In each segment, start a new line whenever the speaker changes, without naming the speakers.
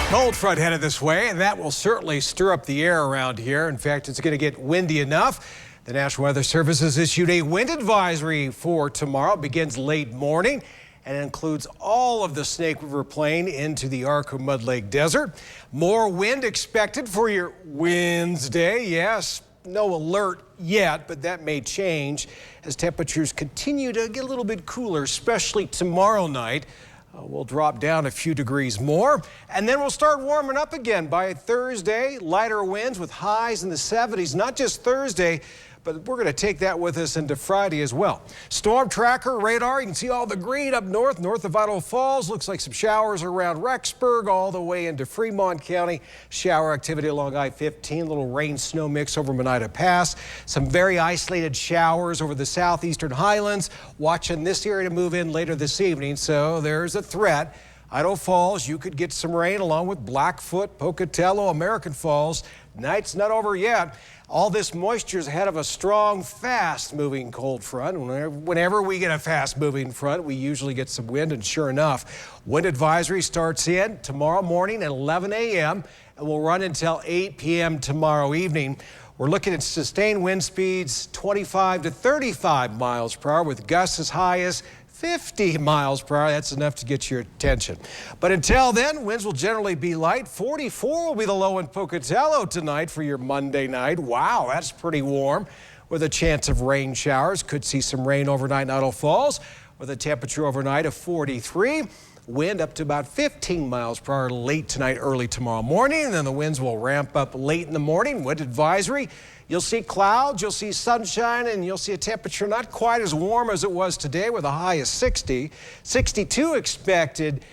Cold front headed this way, and that will certainly stir up the air around here. In fact, it's going to get windy enough. The National Weather Service has issued a wind advisory for tomorrow. It begins late morning and it includes all of the Snake River Plain into the Arco Mud Lake Desert. More wind expected for your Wednesday. Yes, no alert yet, but that may change as temperatures continue to get a little bit cooler, especially tomorrow night. We'll drop down a few degrees more, and then we'll start warming up again by Thursday. Lighter winds with highs in the 70s, not just Thursday, but we're going to take that with us into Friday as well. Storm tracker radar, you can see all the green up north of Idaho Falls. Looks like some showers around Rexburg all the way into Fremont County. Shower activity along I-15, little rain snow mix over Monida Pass. Some very isolated showers over the southeastern highlands. Watching this area to move in later this evening, so there's a threat. Idaho Falls, you could get some rain along with Blackfoot, Pocatello, American Falls. Night's not over yet. All this moisture is ahead of a strong, fast-moving cold front. Whenever we get a fast-moving front, we usually get some wind, and sure enough, wind advisory starts in tomorrow morning at 11 a.m. and will run until 8 p.m. tomorrow evening. We're looking at sustained wind speeds 25 to 35 miles per hour with gusts as high as 50 miles per hour. That's enough to get your attention. But until then, winds will generally be light. 44 will be the low in Pocatello tonight for your Monday night. Wow, that's pretty warm with a chance of rain showers. Could see some rain overnight in Idaho Falls with a temperature overnight of 43. Wind up to about 15 miles per hour late tonight, early tomorrow morning. And then the winds will ramp up late in the morning. Wind advisory. You'll see clouds, you'll see sunshine, and you'll see a temperature not quite as warm as it was today with a high of 60. 62 expected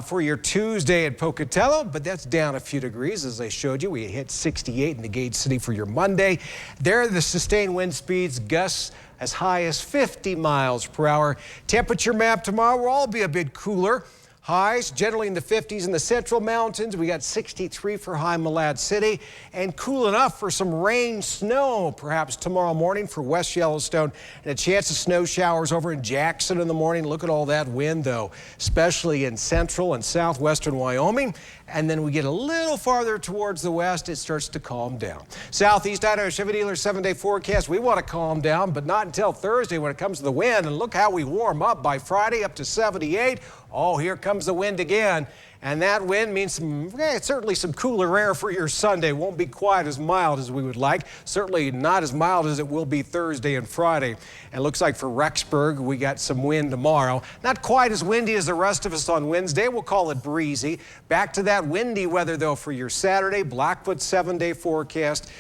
for your Tuesday at Pocatello, but that's down a few degrees. As I showed you, we hit 68 in the Gate City for your Monday. There are the sustained wind speeds, gusts as high as 50 miles per hour. Temperature map tomorrow will all be a bit cooler. Highs generally in the 50s in the central mountains. We got 63 for high Malad City, and cool enough for some rain, snow, perhaps tomorrow morning for West Yellowstone, and a chance of snow showers over in Jackson in the morning. Look at all that wind, though, especially in central and southwestern Wyoming. And then we get a little farther towards the west, it starts to calm down. Southeast Idaho Chevy Dealer 7-day forecast. We want to calm down, but not until Thursday when it comes to the wind. And look how we warm up by Friday up to 78. Oh, here comes the wind again. And that wind means certainly some cooler air for your Sunday. Won't be quite as mild as we would like. Certainly not as mild as it will be Thursday and Friday. And it looks like for Rexburg, we got some wind tomorrow. Not quite as windy as the rest of us on Wednesday. We'll call it breezy. Back to that windy weather, though, for your Saturday. Blackfoot 7-day forecast.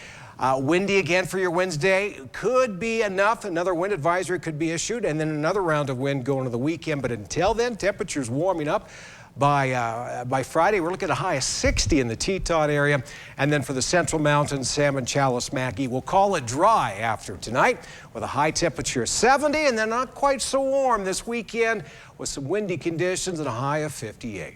Windy again for your Wednesday. Could be enough. Another wind advisory could be issued, and then another round of wind going to the weekend. But until then, temperatures warming up. By Friday, we're looking at a high of 60 in the Teton area. And then for the Central Mountains, Salmon, Chalice, Mackey, we'll call it dry after tonight with a high temperature of 70, and then not quite so warm this weekend with some windy conditions and a high of 58.